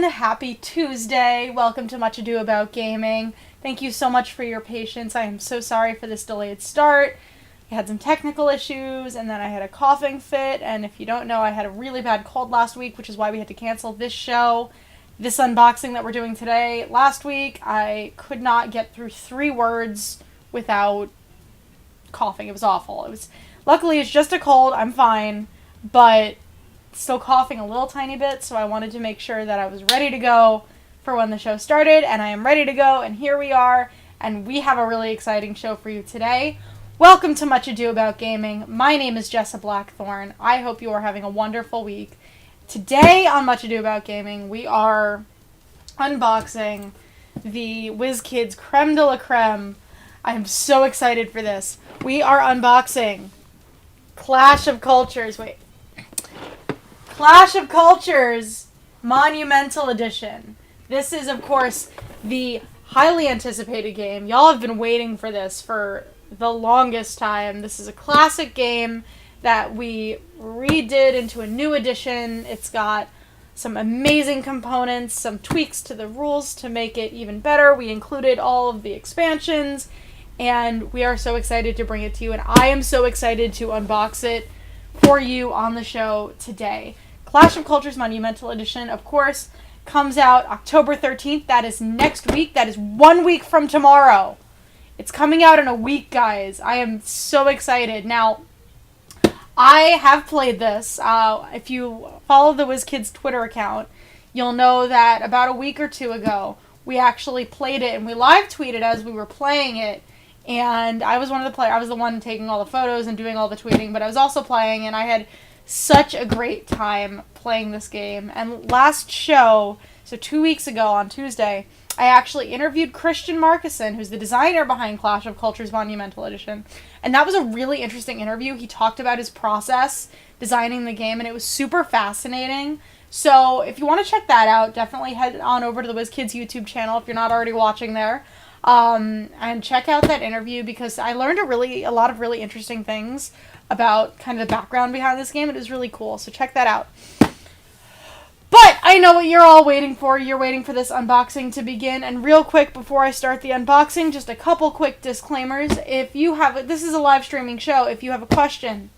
Happy Tuesday. Welcome to Much Ado About Gaming. Thank you so much for your patience. I am so sorry for this delayed start. I had some technical issues, and then I had a coughing fit, and if you don't know, I had a really bad cold last week, which is why we had to cancel this show, this unboxing that we're doing today. Last week, I could not get through 3 words without coughing. It was awful. Luckily, it's just a cold. I'm fine, but still coughing a little tiny bit, so I wanted to make sure that I was ready to go for when the show started, and I am ready to go, and here we are, and we have a really exciting show for you today. Welcome to Much Ado About Gaming. My name is Jessa Blackthorne. I hope you are having a wonderful week. Today on Much Ado About Gaming, we are unboxing the WizKids Creme de la Creme. I am so excited for this. We are unboxing Clash of Cultures Monumental Edition. This is, of course, the highly anticipated game. Y'all have been waiting for this for the longest time. This is a classic game that we redid into a new edition. It's got some amazing components, some tweaks to the rules to make it even better. We included all of the expansions, and we are so excited to bring it to you, and I am so excited to unbox it for you on the show today. Clash of Cultures Monumental Edition, of course, comes out October 13th. That is next week. That is 1 week from tomorrow. It's coming out in a week, guys. I am so excited. Now, I have played this. If you follow the WizKids Twitter account, you'll know that about a week or two ago, we actually played it, and we live tweeted as we were playing it. And I was one of the players. I was the one taking all the photos and doing all the tweeting, but I was also playing, and I had such a great time playing this game. And last show, so 2 weeks ago on Tuesday, I actually interviewed Christian Markison, who's the designer behind Clash of Cultures Monumental Edition. And that was a really interesting interview. He talked about his process designing the game, and it was super fascinating. So if you want to check that out, definitely head on over to the WizKids YouTube channel if you're not already watching there. And check out that interview, because I learned a lot of really interesting things about kind of the background behind this game. It was really cool, so check that out. But I know what you're all waiting for. You're waiting for this unboxing to begin. And real quick, before I start the unboxing, just a couple quick disclaimers. This is a live streaming show. If you have a question,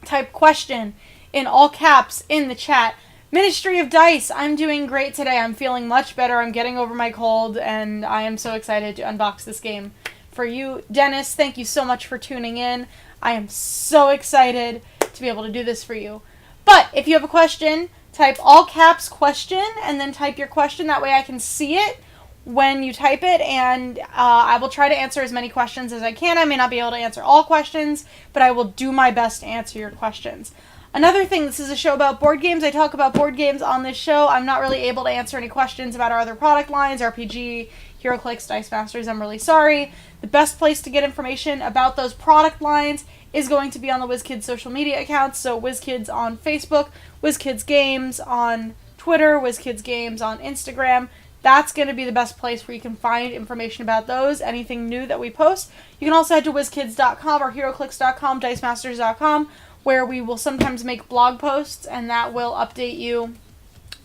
type question in all caps in the chat. Ministry of Dice, I'm doing great today. I'm feeling much better. I'm getting over my cold, and I am so excited to unbox this game for you. Dennis, thank you so much for tuning in. I am so excited to be able to do this for you. But if you have a question, type all caps question, and then type your question. That way I can see it when you type it, and I will try to answer as many questions as I can. I may not be able to answer all questions, but I will do my best to answer your questions. Another thing, this is a show about board games. I talk about board games on this show. I'm not really able to answer any questions about our other product lines, RPG, HeroClix, Dice Masters. I'm really sorry. The best place to get information about those product lines is going to be on the WizKids social media accounts. So WizKids on Facebook, WizKids Games on Twitter, WizKids Games on Instagram. That's going to be the best place where you can find information about those, anything new that we post. You can also head to WizKids.com or HeroClix.com, DiceMasters.com, where we will sometimes make blog posts, and that will update you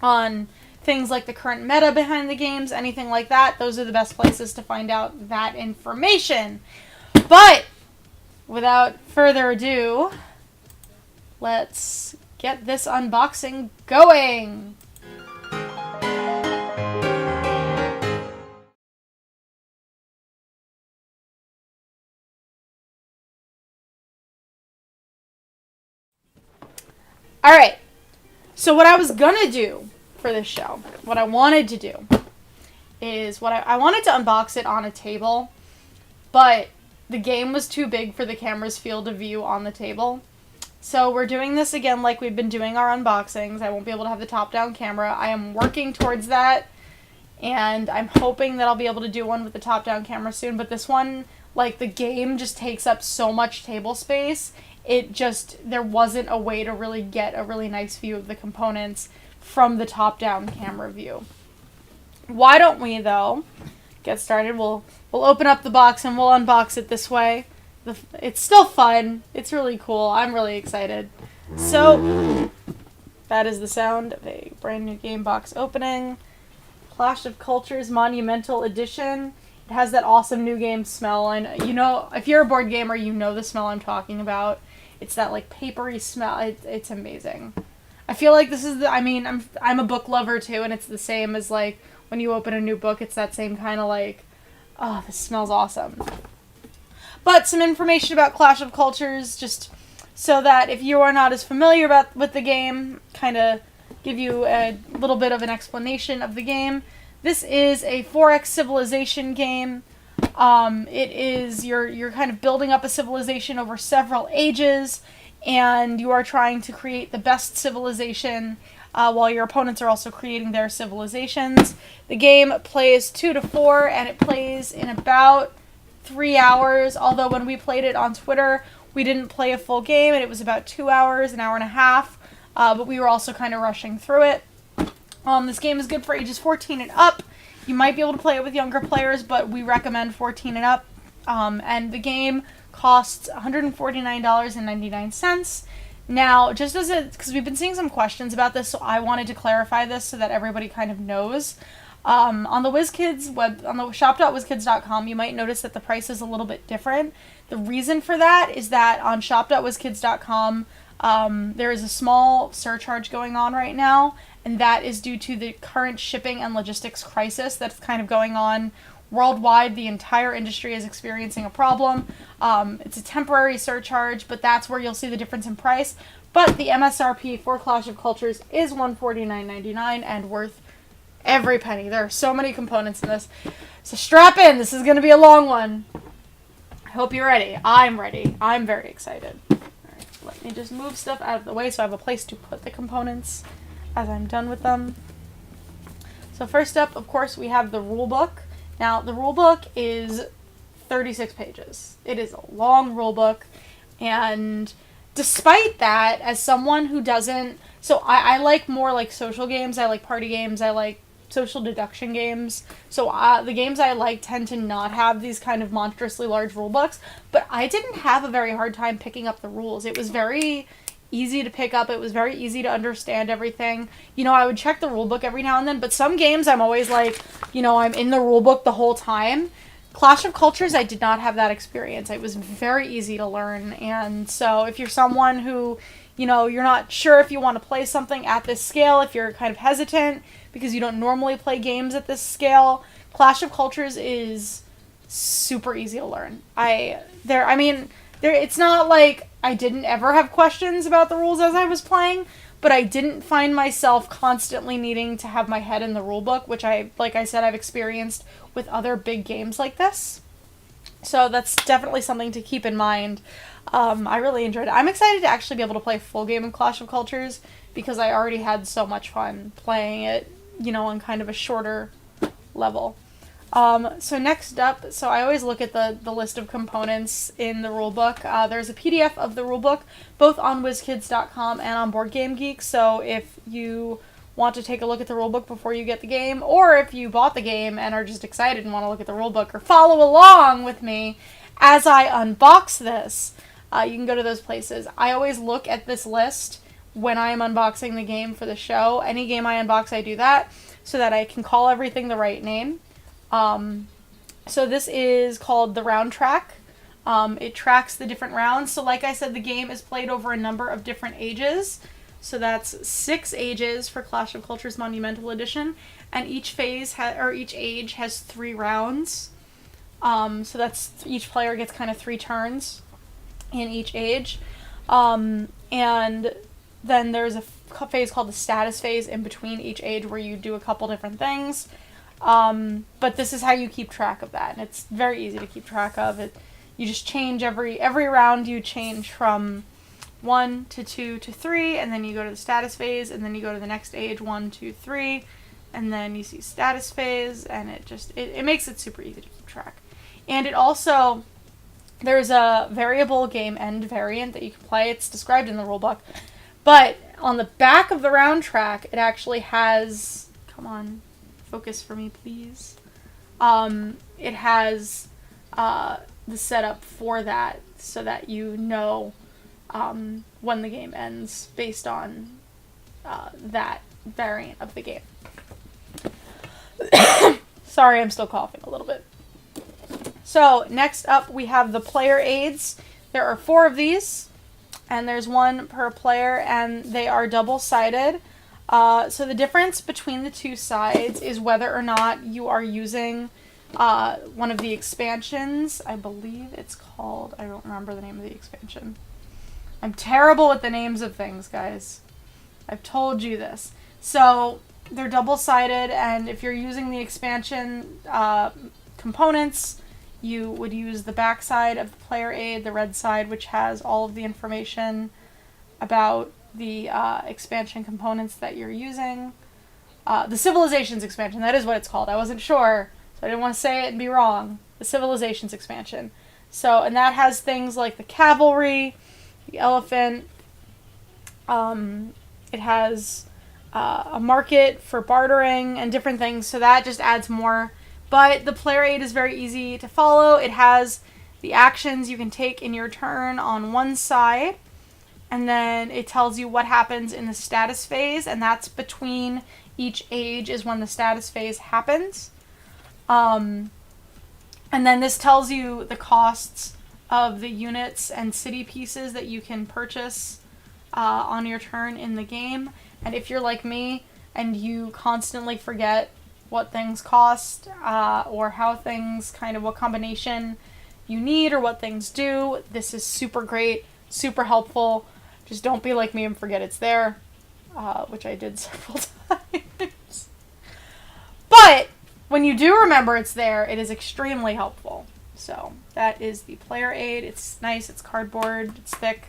on things like the current meta behind the games, anything like that. Those are the best places to find out that information. But without further ado, let's get this unboxing going. Alright, so what I was gonna do for this show, what I wanted to do, is I wanted to unbox it on a table, but the game was too big for the camera's field of view on the table. So we're doing this again like we've been doing our unboxings. I won't be able to have the top-down camera. I am working towards that, and I'm hoping that I'll be able to do one with the top-down camera soon, but this one, like, the game just takes up so much table space. There wasn't a way to really get a really nice view of the components from the top-down camera view. Why don't we, though, get started? We'll open up the box and we'll unbox it this way. It's still fun. It's really cool. I'm really excited. So, that is the sound of a brand new game box opening. Clash of Cultures Monumental Edition. It has that awesome new game smell, and you know, if you're a board gamer, you know the smell I'm talking about. It's that like papery smell. It's amazing. I feel like this is I'm a book lover too, and it's the same as like when you open a new book. It's that same kind of like, oh, this smells awesome. But some information about Clash of Cultures, just so that if you are not as familiar with the game, kind of give you a little bit of an explanation of the game. This is a 4X civilization game. It is, you're kind of building up a civilization over several ages, and you are trying to create the best civilization while your opponents are also creating their civilizations. The game plays 2 to 4, and it plays in about 3 hours, although when we played it on Twitter, we didn't play a full game, and it was about 2 hours, an hour and a half, but we were also kind of rushing through it. This game is good for ages 14 and up. You might be able to play it with younger players, but we recommend 14 and up. And the game costs $149.99. Now, just as because we've been seeing some questions about this, so I wanted to clarify this so that everybody kind of knows. On the WizKids on the shop.wizkids.com, you might notice that the price is a little bit different. The reason for that is that on shop.wizkids.com, there is a small surcharge going on right now, and that is due to the current shipping and logistics crisis that's kind of going on worldwide. The entire industry is experiencing a problem. It's a temporary surcharge, but that's where you'll see the difference in price. But the MSRP for Clash of Cultures is $149.99 and worth every penny. There are so many components in this. So strap in. This is going to be a long one. I hope you're ready. I'm ready. I'm very excited. All right, let me just move stuff out of the way so I have a place to put the components as I'm done with them. So first up, of course, we have the rule book. Now, the rule book is 36 pages. It is a long rule book, and despite that, as someone who doesn't... So I like more like social games. I like party games. I like social deduction games. So the games I like tend to not have these kind of monstrously large rule books, but I didn't have a very hard time picking up the rules. It was very easy to pick up. It was very easy to understand everything. You know, I would check the rule book every now and then, but some games I'm always like, you know, I'm in the rule book the whole time. Clash of Cultures, I did not have that experience. It was very easy to learn, and so if you're someone who, you know, you're not sure if you want to play something at this scale, if you're kind of hesitant because you don't normally play games at this scale, Clash of Cultures is super easy to learn. It's not like I didn't ever have questions about the rules as I was playing, but I didn't find myself constantly needing to have my head in the rule book, which like I said, I've experienced with other big games like this. So that's definitely something to keep in mind. I really enjoyed it. I'm excited to actually be able to play a full game of Clash of Cultures because I already had so much fun playing it, you know, on kind of a shorter level. So next up, so I always look at the list of components in the rulebook. There's a PDF of the rulebook, both on WizKids.com and on Board Game Geek, so if you want to take a look at the rulebook before you get the game, or if you bought the game and are just excited and want to look at the rulebook, or follow along with me as I unbox this, you can go to those places. I always look at this list when I am unboxing the game for the show. Any game I unbox, I do that, so that I can call everything the right name. So this is called the round track. It tracks the different rounds. So like I said, the game is played over a number of different ages. So that's 6 ages for Clash of Cultures Monumental Edition. And each each age has 3 rounds. So that's, each player gets kind of 3 turns in each age. And then there's a phase called the status phase in between each age where you do a couple different things. But this is how you keep track of that, and it's very easy to keep track of it. You just change every round. You change from 1 to 2 to 3, and then you go to the status phase, and then you go to the next age, 1, 2, 3, and then you see status phase, and it makes it super easy to keep track. And it also, there's a variable game end variant that you can play. It's described in the rulebook, but on the back of the round track, it actually has, come on, focus for me, please. It has the setup for that, so that you know when the game ends based on that variant of the game. Sorry, I'm still coughing a little bit. So next up we have the player aids. There are 4 of these, and there's 1 per player, and they are double-sided. So the difference between the 2 sides is whether or not you are using one of the expansions. I believe it's called, I don't remember the name of the expansion. I'm terrible with the names of things, guys. I've told you this. So they're double-sided, and if you're using the expansion components, you would use the back side of the player aid, the red side, which has all of the information about the expansion components that you're using. The Civilizations expansion, that is what it's called. I wasn't sure, so I didn't want to say it and be wrong. The Civilizations expansion. So, and that has things like the cavalry, the elephant. It has a market for bartering and different things, so that just adds more. But the player aid is very easy to follow. It has the actions you can take in your turn on one side, and then it tells you what happens in the status phase, and that's between each age is when the status phase happens. And then this tells you the costs of the units and city pieces that you can purchase on your turn in the game. And if you're like me and you constantly forget what things cost or how things what combination you need or what things do, this is super great, super helpful. Just don't be like me and forget it's there, which I did several times. But when you do remember it's there, it is extremely helpful. So that is the player aid. It's nice, it's cardboard, it's thick,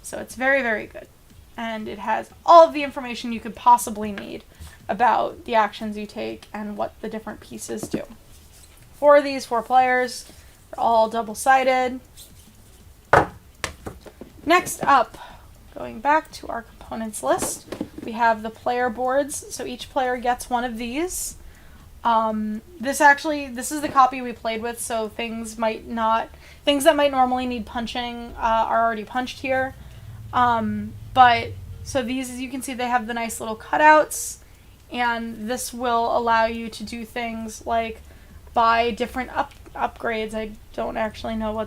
so it's very, very good. And it has all of the information you could possibly need about the actions you take and what the different pieces do. 4 of these, 4 players. They're all double-sided. Next up, going back to our components list, we have the player boards. So each player gets 1 of these. This is the copy we played with, so things that might normally need punching are already punched here. So these, as you can see, they have the nice little cutouts, and this will allow you to do things like buy different upgrades. I don't actually know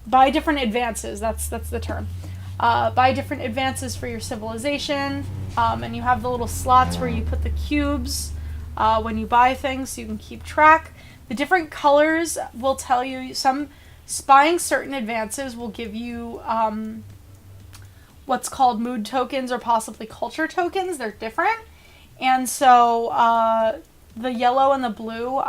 buy different advances, that's the term. Buy different advances for your civilization, and you have the little slots where you put the cubes when you buy things so you can keep track. The different colors will tell you, buying certain advances will give you what's called mood tokens or possibly culture tokens. They're different. And so the yellow and the blue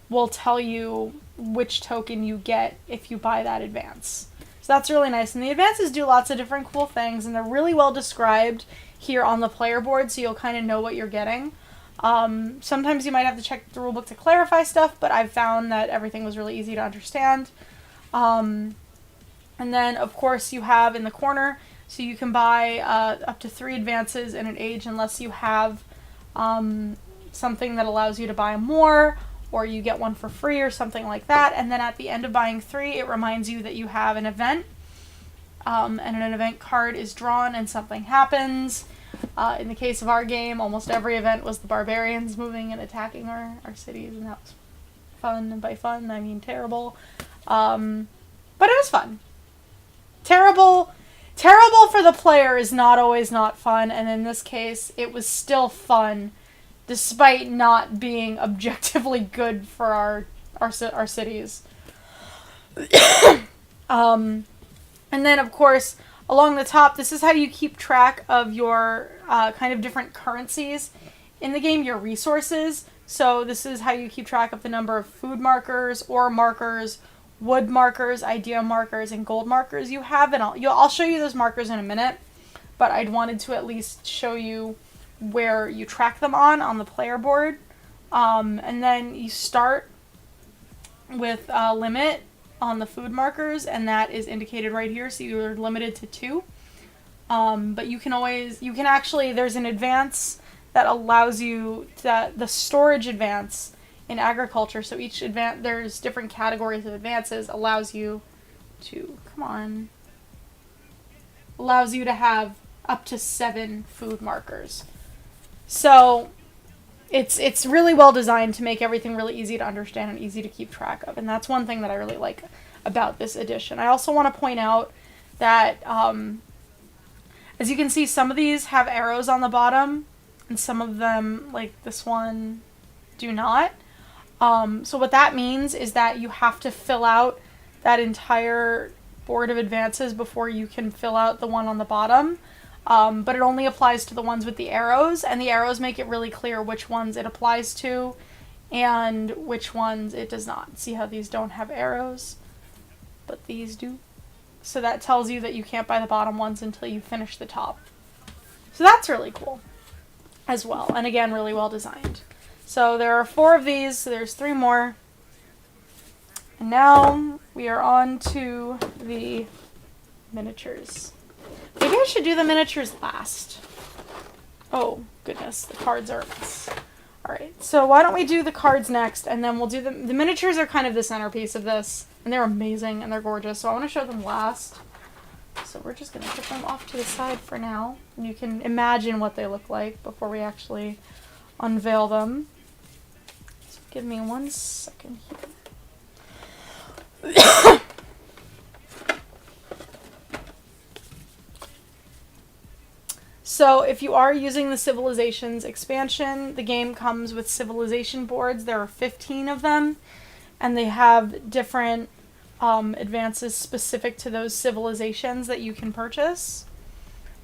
will tell you which token you get if you buy that advance. So that's really nice. And the advances do lots of different cool things, and they're really well described here on the player board, so you'll kind of know what you're getting. Sometimes you might have to check the rulebook to clarify stuff, but I've found that everything was really easy to understand. And then, of course, you have in the corner, so you can buy up to 3 advances in an age unless you have something that allows you to buy more, or you get 1 for free or something like that. And then at the end of buying 3, it reminds you that you have an event, and an event card is drawn and something happens. In the case of our game, almost every event was the barbarians moving and attacking our cities, and that was fun. And by fun, I mean terrible. But it was fun. Terrible for the player is not always not fun, and in this case, it was still fun, despite not being objectively good for our cities. And then, of course, along the top, this is how you keep track of your kind of different currencies in the game, your resources. So this is how you keep track of the number of food markers, ore markers, wood markers, idea markers, and gold markers you have. And I'll show you those markers in a minute, but I'd wanted to at least show you where you track them on the player board. And then you start with a limit on the food markers, and that is indicated right here, so you're limited to 2. But there's an advance that allows you the storage advance in agriculture. So there's different categories of advances, allows you to have up to 7 food markers. So it's really well designed to make everything really easy to understand and easy to keep track of. And that's one thing that I really like about this edition. I also want to point out that, as you can see, some of these have arrows on the bottom, and some of them, like this one, do not. So what that means is that you have to fill out that entire board of advances before you can fill out the one on the bottom. But it only applies to the ones with the arrows, and the arrows make it really clear which ones it applies to and which ones it does not. See how these don't have arrows, but these do? So that tells you that you can't buy the bottom ones until you finish the top. So that's really cool as well, and again, really well designed. So there are 4 of these, so there's 3 more. And now we are on to the miniatures. Maybe I should do the miniatures last. Oh, goodness, the cards are a mess. Alright, so why don't we do the cards next, and then we'll do the miniatures are kind of the centerpiece of this, and they're amazing, and they're gorgeous, so I want to show them last. So we're just going to put them off to the side for now, and you can imagine what they look like before we actually unveil them. So give me 1 second here. So if you are using the Civilizations expansion, the game comes with civilization boards. There are 15 of them, and they have different advances specific to those civilizations that you can purchase.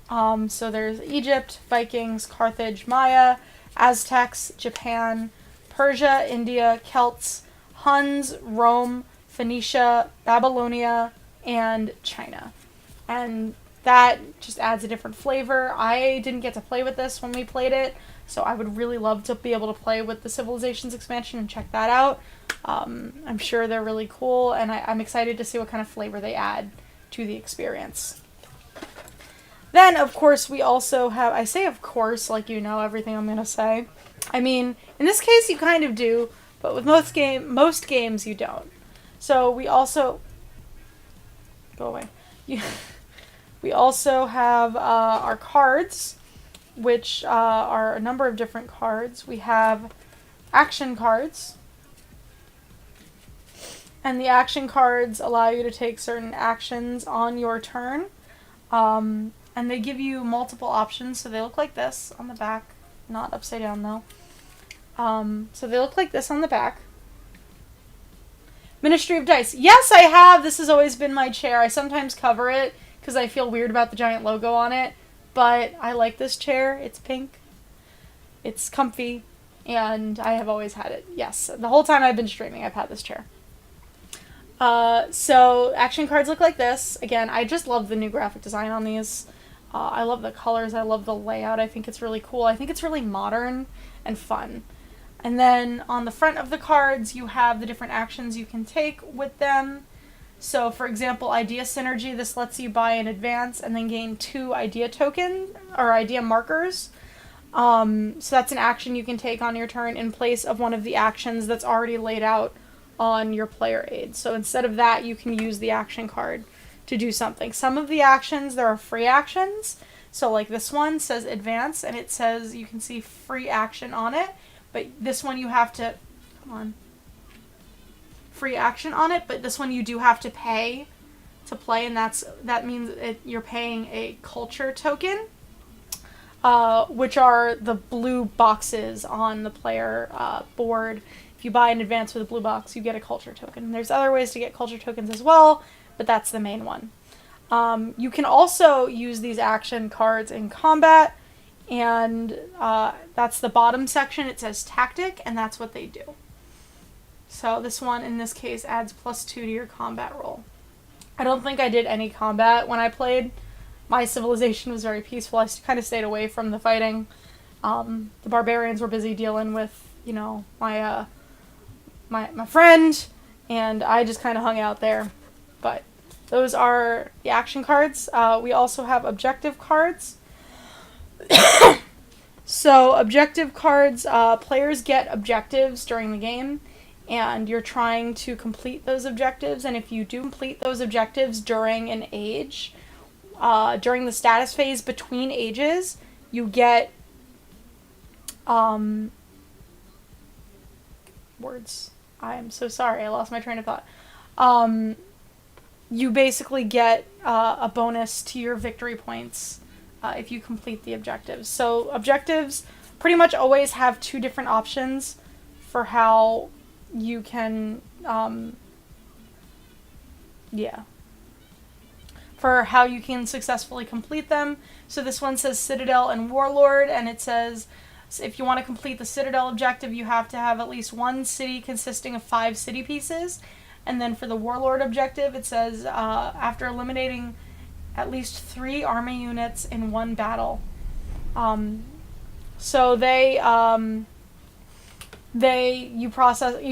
So there's Egypt, Vikings, Carthage, Maya, Aztecs, Japan, Persia, India, Celts, Huns, Rome, Phoenicia, Babylonia, and China. And that just adds a different flavor. I didn't get to play with this when we played it, so I would really love to be able to play with the Civilizations expansion and check that out. I'm sure they're really cool, and I'm excited to see what kind of flavor they add to the experience. Then, of course, we also have, I say of course, like you know everything I'm going to say. I mean, in this case you kind of do, but with most games you don't. So we also, go away. We also have our cards, which are a number of different cards. We have action cards, and the action cards allow you to take certain actions on your turn, and they give you multiple options. So they look like this on the back, not upside down though. So they look like this on the back. Ministry of Dice. Yes, I have. This has always been my chair. I sometimes cover it because I feel weird about the giant logo on it, but I like this chair. It's pink, it's comfy, and I have always had it. Yes, the whole time I've been streaming I've had this chair. So action cards look like this. Again, I just love the new graphic design on these. I love the colors, I love the layout, I think it's really cool. I think it's really modern and fun. And then on the front of the cards you have the different actions you can take with them. So, for example, Idea Synergy, this lets you buy in advance and then gain 2 idea tokens, or idea markers. So that's an action you can take on your turn in place of one of the actions that's already laid out on your player aid. So instead of that, you can use the action card to do something. Some of the actions, there are free actions. So like this one says advance, and it says you can see free action on it. But this one you have to, come on. Free action on it, but this one you do have to pay to play, and that means you're paying a culture token, which are the blue boxes on the player board. If you buy in advance with a blue box, you get a culture token. There's other ways to get culture tokens as well, but that's the main one. You can also use these action cards in combat, and that's the bottom section. It says tactic, and that's what they do. So this one, in this case, adds +2 to your combat roll. I don't think I did any combat when I played. My civilization was very peaceful. I kind of stayed away from the fighting. The barbarians were busy dealing with, you know, my friend, and I just kind of hung out there. But those are the action cards. We also have objective cards. So objective cards, players get objectives during the game, and you're trying to complete those objectives, and if you do complete those objectives during an age, during the status phase between ages, you get words. I'm so sorry. I lost my train of thought. You basically get a bonus to your victory points if you complete the objectives. So objectives pretty much always have two different options for how you can, for how you can successfully complete them. So this one says Citadel and Warlord, and it says if you want to complete the Citadel objective, you have to have at least one city consisting of 5 city pieces. And then for the Warlord objective, it says after eliminating at least 3 army units in one battle. So you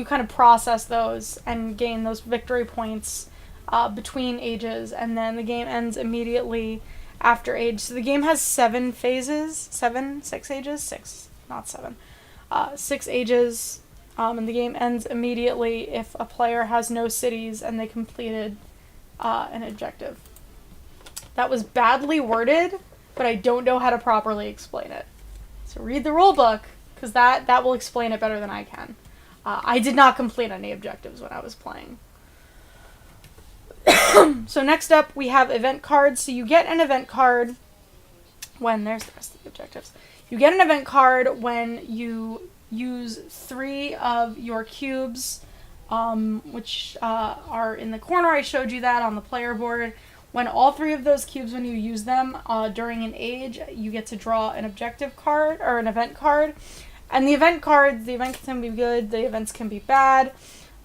kind of process those and gain those victory points between ages, and then the game ends immediately after age. So the game has 7 phases, 6 ages, 6, not 7, 6 ages, and the game ends immediately if a player has no cities and they completed an objective. That was badly worded, but I don't know how to properly explain it. So read the rule book, because that will explain it better than I can. I did not complete any objectives when I was playing. So next up, we have event cards. So you get an event card when, there's the rest of the objectives. You get an event card when you use 3 of your cubes, which are in the corner. I showed you that on the player board. When all 3 of those cubes, when you use them during an age, you get to draw an objective card, or an event card. And the event cards, the events can be good, the events can be bad.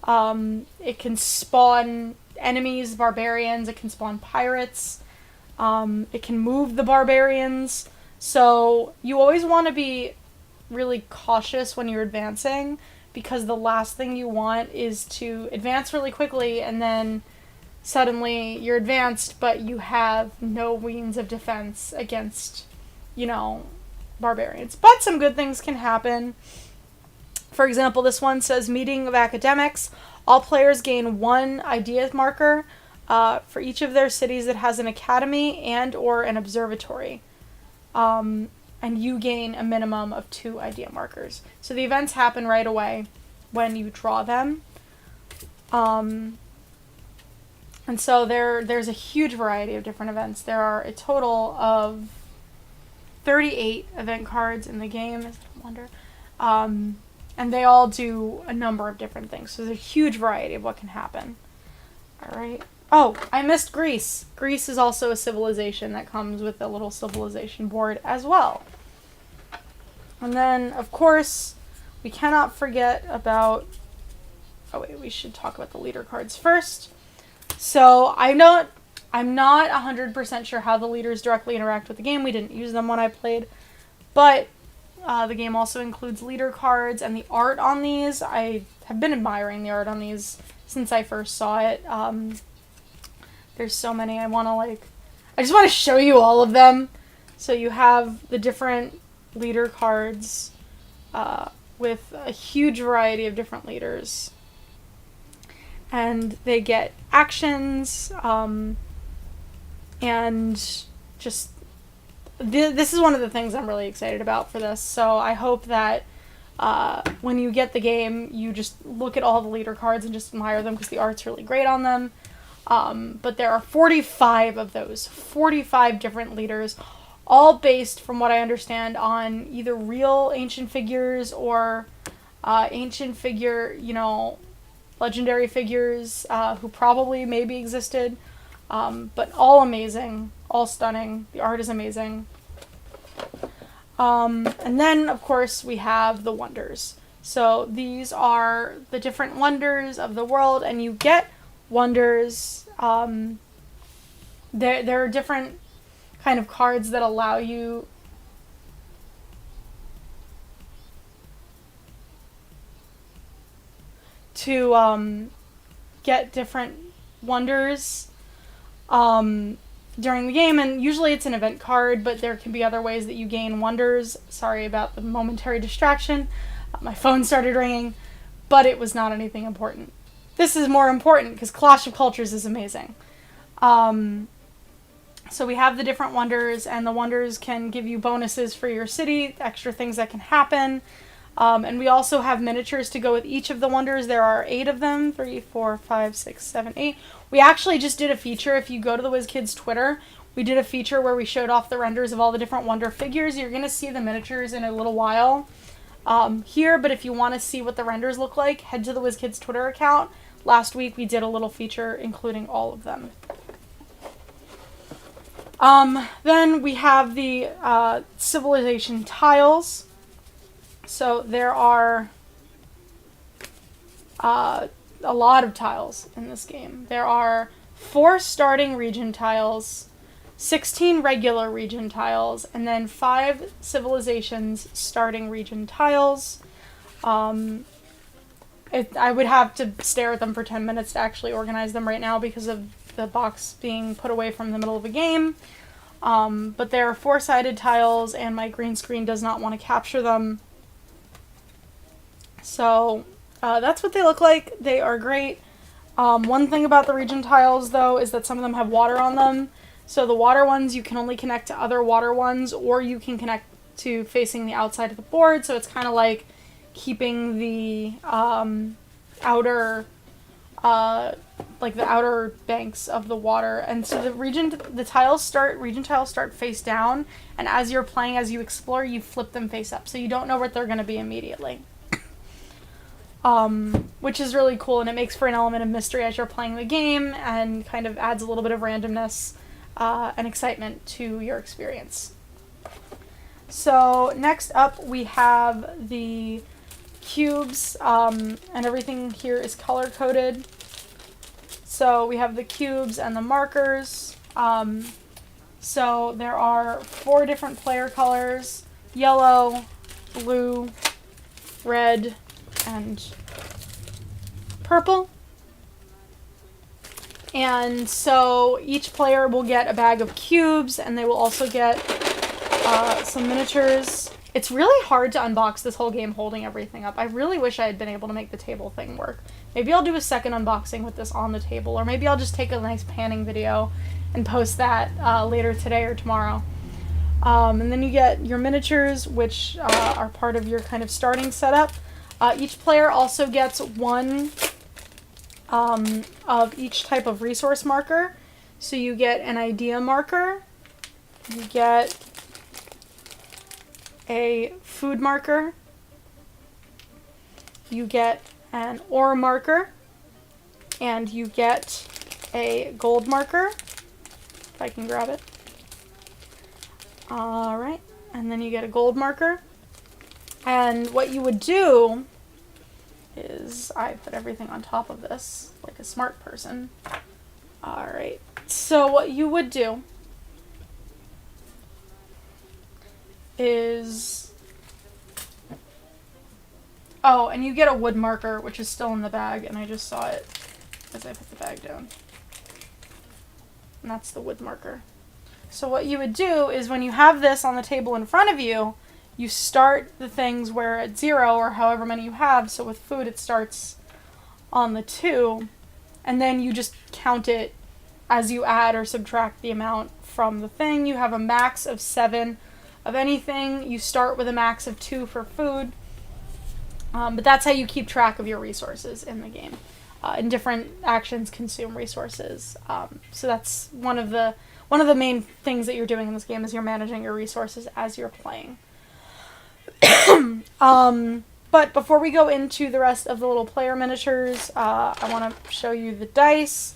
It can spawn enemies, barbarians, it can spawn pirates, it can move the barbarians. So you always want to be really cautious when you're advancing, because the last thing you want is to advance really quickly and then suddenly you're advanced, but you have no means of defense against, barbarians. But some good things can happen. For example, this one says Meeting of Academics. All players gain 1 idea marker for each of their cities that has an academy and or an observatory. And you gain a minimum of 2 idea markers. So the events happen right away when you draw them. And so there's a huge variety of different events. There are a total of 38 event cards in the game. Is it a wonder? And they all do a number of different things. So there's a huge variety of what can happen. All right. Oh, I missed Greece. Greece is also a civilization that comes with a little civilization board as well. And then, of course, we cannot forget about... Oh, wait, we should talk about the leader cards first. So I'm not 100% sure how the leaders directly interact with the game. We didn't use them when I played. But the game also includes leader cards, and the art on these, I have been admiring the art on these since I first saw it. There's so many. I just want to show you all of them. So you have the different leader cards with a huge variety of different leaders. And they get actions, and just... This is one of the things I'm really excited about for this. So I hope that when you get the game, you just look at all the leader cards and just admire them, because the art's really great on them. But there are 45 of those, 45 different leaders, all based, from what I understand, on either real ancient figures or legendary figures who probably maybe existed. But all amazing, all stunning. The art is amazing. And then, of course, we have the wonders. So these are the different wonders of the world, and you get wonders. There are different kind of cards that allow you to get different wonders during the game, and usually it's an event card, but there can be other ways that you gain wonders. Sorry about the momentary distraction. My phone started ringing, but it was not anything important. This is more important because Clash of Cultures is amazing. So we have the different wonders, and the wonders can give you bonuses for your city, extra things that can happen. And we also have miniatures to go with each of the wonders. There are 8 of them. 3, 4, 5, 6, 7, 8. We actually just did a feature. If you go to the WizKids Twitter, we did a feature where we showed off the renders of all the different wonder figures. You're going to see the miniatures in a little while here, but if you want to see what the renders look like, head to the WizKids Twitter account. Last week we did a little feature including all of them. Then we have the civilization tiles. So there are a lot of tiles in this game. There are 4 starting region tiles, 16 regular region tiles, and then 5 civilizations starting region tiles. I would have to stare at them for 10 minutes to actually organize them right now because of the box being put away from the middle of a game. But there are 4-sided tiles, and my green screen does not want to capture them. So that's what they look like. They are great. One thing about the region tiles, though, is that some of them have water on them. So the water ones, you can only connect to other water ones, or you can connect to facing the outside of the board. So it's kind of like keeping the outer banks of the water. And so the region tiles start face down, and as you're playing, as you explore, you flip them face up. So you don't know what they're going to be immediately. Which is really cool, and it makes for an element of mystery as you're playing the game, and kind of adds a little bit of randomness and excitement to your experience. So next up we have the cubes, and everything here is color-coded. So we have the cubes and the markers. So there are 4 different player colors: yellow, blue, red, and purple. And so each player will get a bag of cubes, and they will also get some miniatures. It's really hard to unbox this whole game holding everything up. I really wish I had been able to make the table thing work. Maybe I'll do a second unboxing with this on the table, or maybe I'll just take a nice panning video and post that later today or tomorrow. And then you get your miniatures, which are part of your kind of starting setup. Each player also gets 1 of each type of resource marker. So you get an idea marker, you get a food marker, you get an ore marker, and you get a gold marker, if I can grab it. Alright, and then you get a gold marker. And what you would do is, I put everything on top of this like a smart person. Alright, so what you would do is, oh, and you get a wood marker, which is still in the bag, and I just saw it as I put the bag down. And that's the wood marker. So what you would do is, when you have this on the table in front of you, you start the things where at 0, or however many you have. So with food, it starts on the 2, and then you just count it as you add or subtract the amount from the thing. You have a max of 7 of anything. You start with a max of 2 for food, but that's how you keep track of your resources in the game. And different actions consume resources. So that's one of the main things that you're doing in this game, is you're managing your resources as you're playing. But before we go into the rest of the little player miniatures, I want to show you the dice.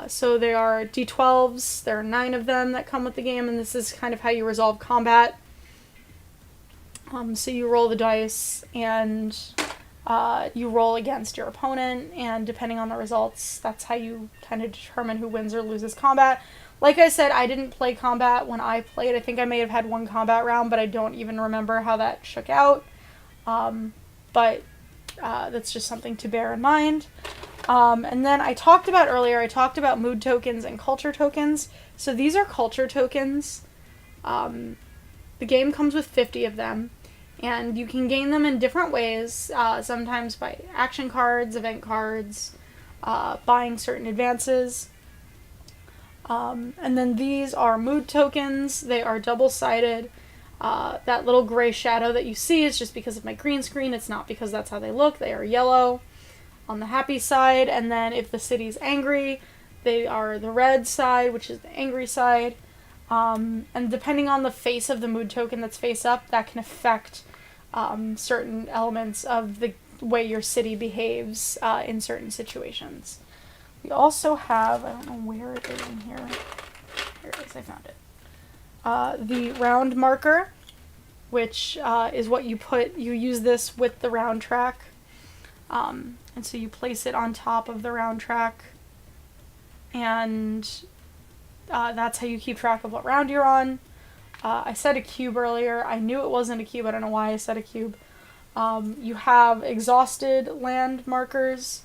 So they are D12s. There are 9 of them that come with the game, and this is kind of how you resolve combat. So you roll the dice, and you roll against your opponent, and depending on the results, that's how you kind of determine who wins or loses combat. Like I said, I didn't play combat when I played. I think I may have had 1 combat round, but I don't even remember how that shook out. But that's just something to bear in mind. And then I talked about mood tokens and culture tokens. So these are culture tokens. The game comes with 50 of them, and you can gain them in different ways, sometimes by action cards, event cards, buying certain advances. And then these are mood tokens. They are double-sided. That little gray shadow that you see is just because of my green screen. It's not because that's how they look. They are yellow on the happy side, and then if the city's angry, they are the red side, which is the angry side. And depending on the face of the mood token that's face up, that can affect certain elements of the way your city behaves in certain situations. We also have, I don't know where it is in here. Here it is, I found it. The round marker, which is what you use this with the round track. And so you place it on top of the round track, and that's how you keep track of what round you're on. I said a cube earlier. I knew it wasn't a cube. I don't know why I said a cube. You have exhausted land markers.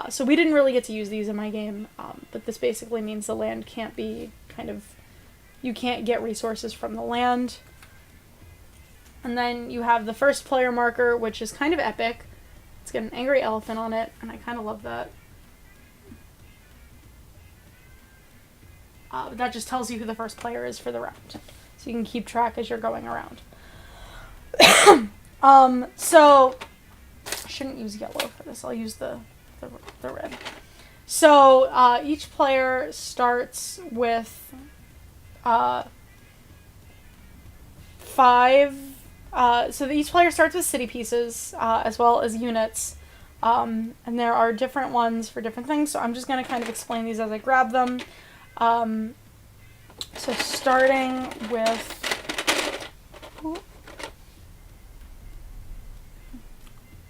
So we didn't really get to use these in my game, but this basically means the land can't be you can't get resources from the land. And then you have the first player marker, which is kind of epic. It's got an angry elephant on it, and I kind of love that. That just tells you who the first player is for the round. So you can keep track as you're going around. So I shouldn't use yellow for this. I'll use the red. So each player starts with 5. So each player starts with city pieces as well as units. And there are different ones for different things. So I'm just going to kind of explain these as I grab them. So starting with,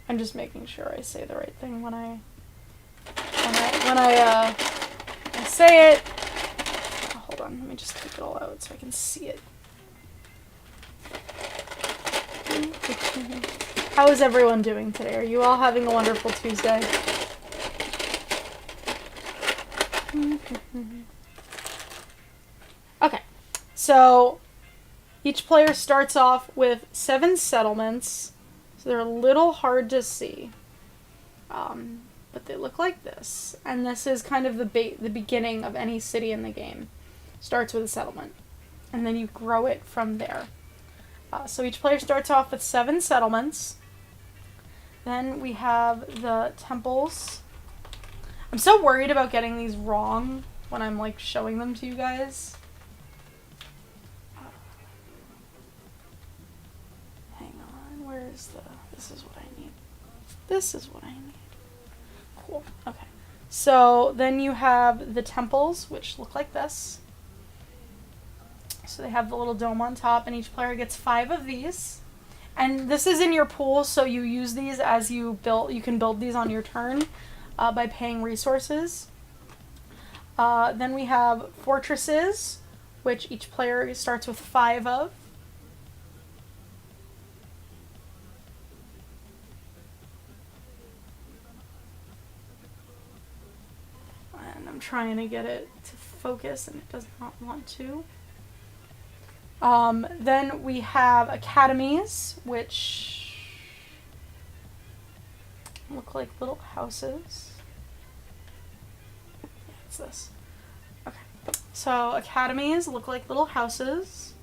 I'm just making sure I say the right thing when I say it. Oh, hold on, let me just take it all out so I can see it. How is everyone doing today? Are you all having a wonderful Tuesday? Okay, so each player starts off with 7 settlements, so they're a little hard to see, but they look like this, and this is kind of the beginning of any city in the game. Starts with a settlement, and then you grow it from there. So each player starts off with 7 settlements. Then we have the temples. I'm so worried about getting these wrong when I'm like showing them to you guys. Hang on, where is this is what I need. This is what I need. Cool, okay. So then you have the temples, which look like this. So they have the little dome on top, and each player gets 5 of these. And this is in your pool, so you use these as you build. You can build these on your turn by paying resources. Then we have fortresses, which each player starts with 5 of. And I'm trying to get it to focus, and it does not want to. Then we have academies, which look like little houses. Yeah, it's this. Okay. So academies look like little houses.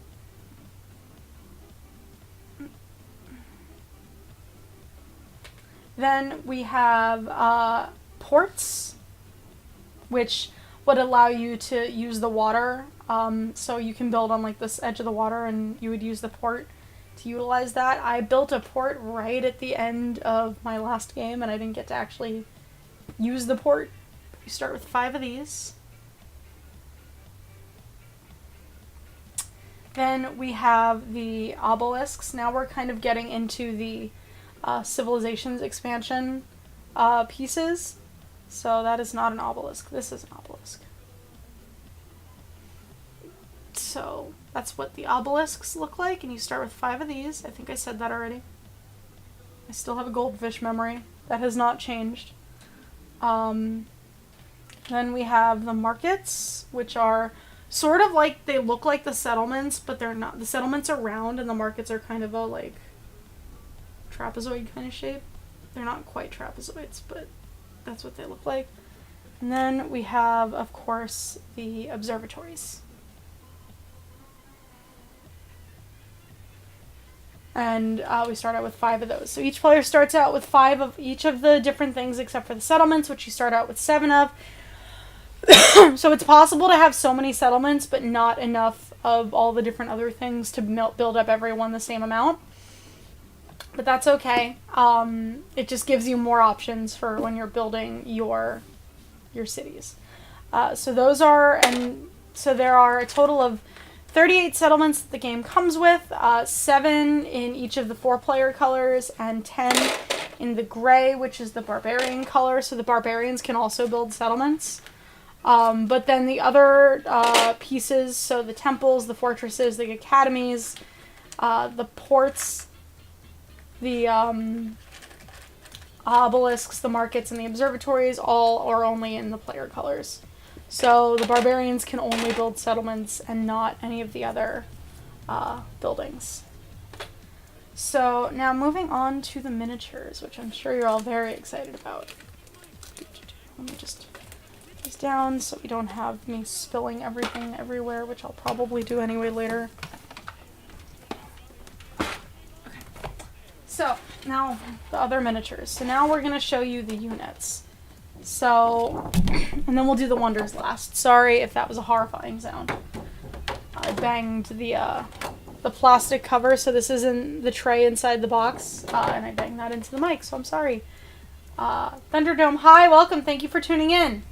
Then we have ports, which would allow you to use the water. So you can build on like this edge of the water, and you would use the port to utilize that. I built a port right at the end of my last game, and I didn't get to actually use the port. You start with 5 of these. Then we have the obelisks. Now we're kind of getting into the civilizations expansion pieces. So that is not an obelisk. This is an obelisk. So that's what the obelisks look like, and you start with 5 of these. I think I said that already. I still have a goldfish memory. That has not changed. Then we have the markets, which are sort of like, they look like the settlements, but they're not. The settlements are round, and the markets are kind of a, like, trapezoid kind of shape. They're not quite trapezoids, but that's what they look like. And then we have, of course, the observatories. And we start out with 5 of those. So each player starts out with 5 of each of the different things except for the settlements, which you start out with 7 of. So it's possible to have so many settlements, but not enough of all the different other things to build up everyone the same amount. But that's okay. It just gives you more options for when you're building your cities. So there are a total of 38 settlements that the game comes with, 7 in each of the 4-player colors, and 10 in the gray, which is the barbarian color. So the barbarians can also build settlements. But then the other pieces, so the temples, the fortresses, the academies, the ports, the obelisks, the markets, and the observatories, all are only in the player colors. So the barbarians can only build settlements and not any of the other buildings. So now moving on to the miniatures, which I'm sure you're all very excited about. Let me just put these down so we don't have me spilling everything everywhere, which I'll probably do anyway later. Okay. So now the other miniatures. So now we're going to show you the units. So, and then we'll do the wonders last. Sorry if that was a horrifying sound. I banged the plastic cover, so this isn't the tray inside the box, and I banged that into the mic, so I'm sorry. Thunderdome, hi, welcome, thank you for tuning in.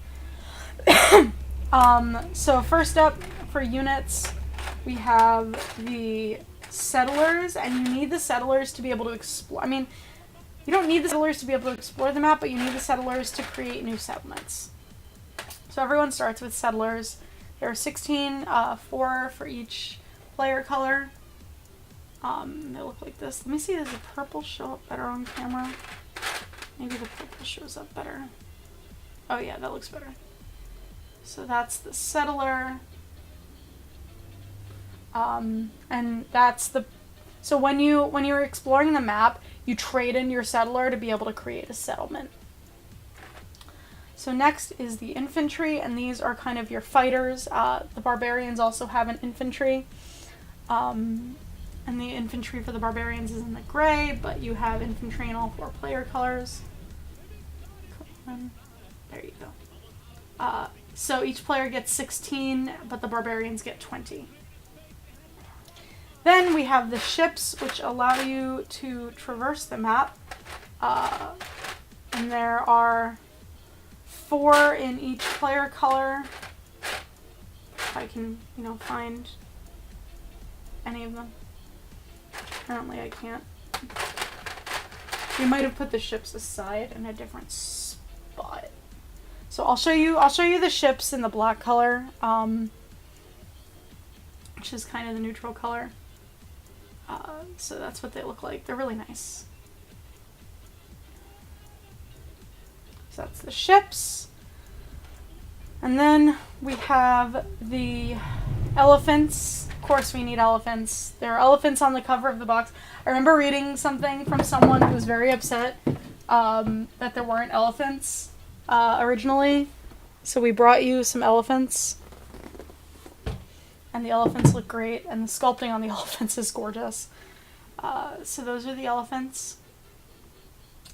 So first up for units, we have the settlers, and you need the settlers to be able to explore. I mean, you don't need the settlers to be able to explore the map, but you need the settlers to create new settlements. So everyone starts with settlers. There are 16, 4 for each player color. They look like this. Let me see, does the purple show up better on camera? Maybe the purple shows up better. Oh yeah, that looks better. So that's the settler. And that's the... So when you're exploring the map, you trade in your settler to be able to create a settlement. So next is the infantry, and these are kind of your fighters. The barbarians also have an infantry. And the infantry for the barbarians is in the gray, but you have infantry in all 4 player colors. There you go. So each player gets 16, but the barbarians get 20. Then we have the ships, which allow you to traverse the map. And there are 4 in each player color. If I can, find any of them. Apparently I can't. We might have put the ships aside in a different spot. So I'll show you the ships in the black color, which is kind of the neutral color. So that's what they look like. They're really nice. So that's the ships. And then we have the elephants. Of course we need elephants. There are elephants on the cover of the box. I remember reading something from someone who was very upset that there weren't elephants originally. So we brought you some elephants. And the elephants look great, and the sculpting on the elephants is gorgeous. So those are the elephants.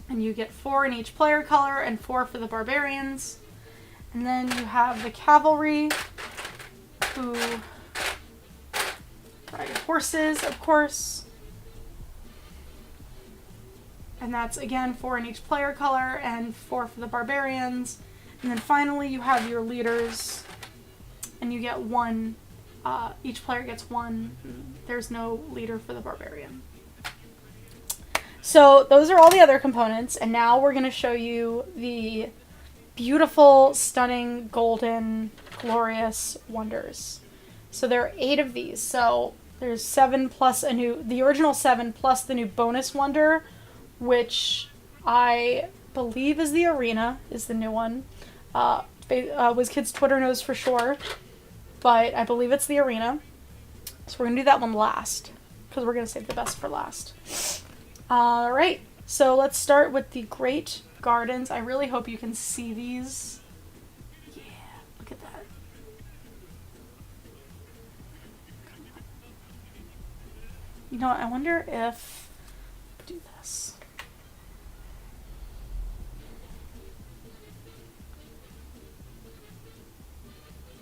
And you get 4 in each player color and 4 for the barbarians. And then you have the cavalry, who ride horses, of course. And that's, again, 4 in each player color and 4 for the barbarians. And then finally you have your leaders, and you get 1. Each player gets 1. There's no leader for the barbarian. So those are all the other components, and now we're going to show you the beautiful, stunning, golden, glorious wonders. So there are 8 of these. So there's 7 plus the original 7 plus the new bonus wonder, which I believe is the arena, is the new one. WizKids Twitter knows for sure. But I believe it's the arena. So we're going to do that one last, because we're going to save the best for last. Alright, so let's start with the Great Gardens. I really hope you can see these. Yeah, look at that. You know what, I wonder if... do this.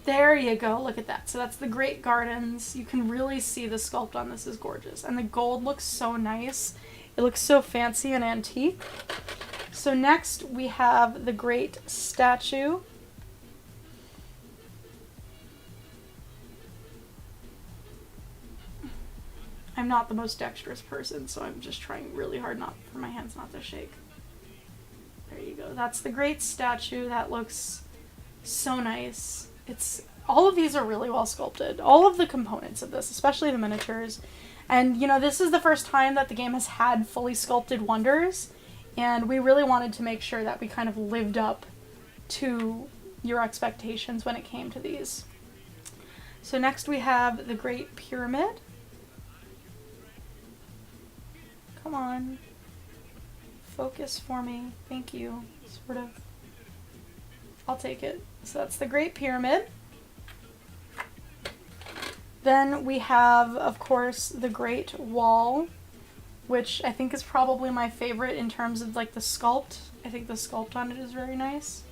There you go, look at that. So that's the Great Gardens. You can really see the sculpt on this is gorgeous. And the gold looks so nice. It looks so fancy and antique. So next we have the Great Statue. I'm not the most dexterous person, so I'm just trying really hard not for my hands not to shake. There you go. That's the Great Statue. That looks so nice. All of these are really well sculpted. All of the components of this, especially the miniatures. And, you know, this is the first time that the game has had fully sculpted wonders, and we really wanted to make sure that we kind of lived up to your expectations when it came to these. So next we have the Great Pyramid. Come on. Focus for me. Thank you. Sort of. I'll take it. So that's the Great Pyramid. Then we have, of course, the Great Wall, which I think is probably my favorite in terms of like the sculpt. I think the sculpt on it is very nice.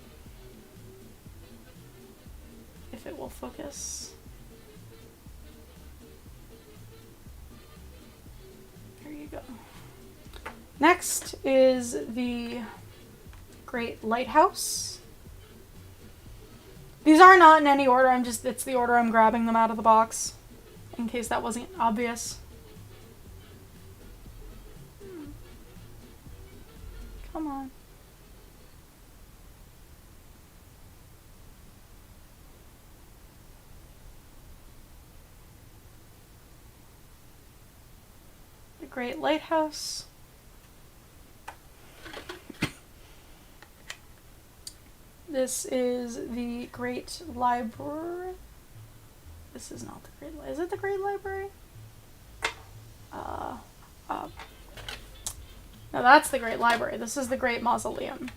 If it will focus. There you go. Next is the Great Lighthouse. These are not in any order, it's the order I'm grabbing them out of the box, in case that wasn't obvious. Come on. The Great Lighthouse. This is the Great Library. This is not the Great Library. Is it the Great Library? No, that's the Great Library. This is the Great Mausoleum.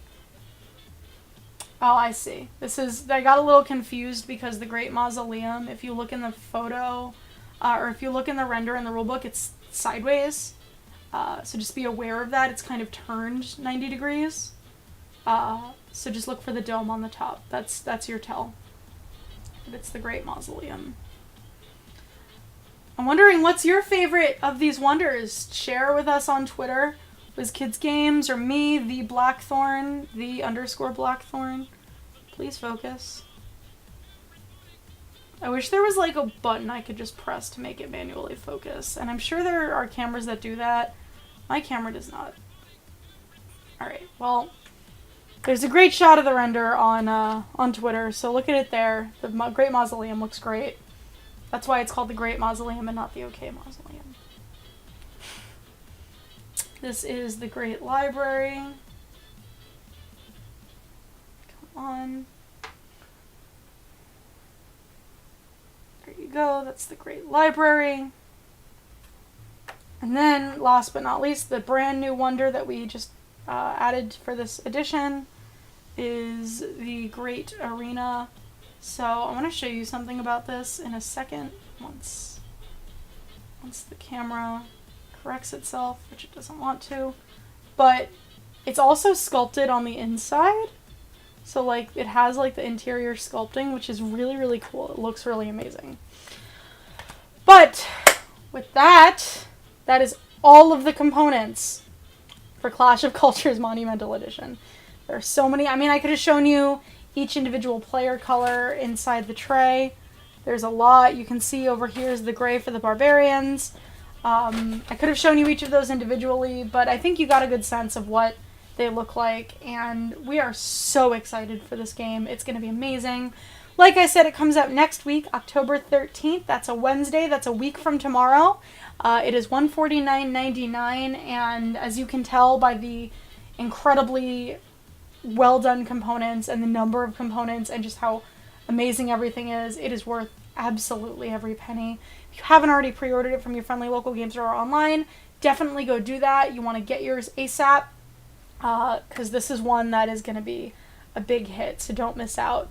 Oh, I see. I got a little confused because the Great Mausoleum, if you look in the photo, or if you look in the render in the rulebook, it's sideways. So just be aware of that. It's kind of turned 90 degrees. So just look for the dome on the top. That's your tell. But it's the Great Mausoleum. I'm wondering, what's your favorite of these wonders? Share with us on Twitter. WizKids Games, or me, the Blackthorne, the _ Blackthorne. Please focus. I wish there was like a button I could just press to make it manually focus. And I'm sure there are cameras that do that. My camera does not. Alright, well, there's a great shot of the render on Twitter, so look at it there. The Great Mausoleum looks great. That's why it's called the Great Mausoleum and not the OK Mausoleum. This is the Great Library. Come on. There you go, that's the Great Library. And then, last but not least, the brand new wonder that we just added for this edition is the Great Arena. So I want to show you something about this in a second, once the camera corrects itself, which it doesn't want to. But it's also sculpted on the inside. So like it has like the interior sculpting, which is really, really cool. It looks really amazing. But with that is all of the components for Clash of Cultures Monumental Edition. There are so many. I mean, I could have shown you each individual player color inside the tray. There's a lot. You can see over here is the gray for the barbarians. I could have shown you each of those individually, but I think you got a good sense of what they look like, and we are so excited for this game. It's going to be amazing. Like I said, it comes out next week, October 13th. That's a Wednesday. That's a week from tomorrow. It is $149.99, and as you can tell by the incredibly well done components and the number of components and just how amazing everything is, it is worth absolutely every penny. If you haven't already pre-ordered it from your friendly local game store or online, definitely go do that. You want to get yours ASAP, because this is one that is going to be a big hit, so don't miss out.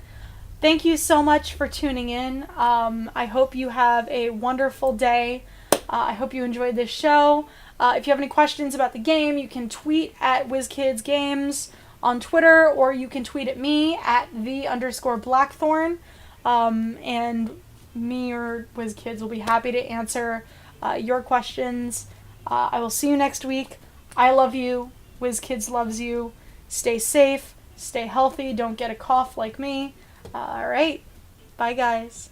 Thank you so much for tuning in. I hope you have a wonderful day. I hope you enjoyed this show. If you have any questions about the game, you can tweet at WizKids Games on Twitter, or you can tweet at me at _Blackthorne. And me or WizKids will be happy to answer your questions. I will see you next week. I love you. WizKids loves you. Stay safe. Stay healthy. Don't get a cough like me. All right. Bye, guys.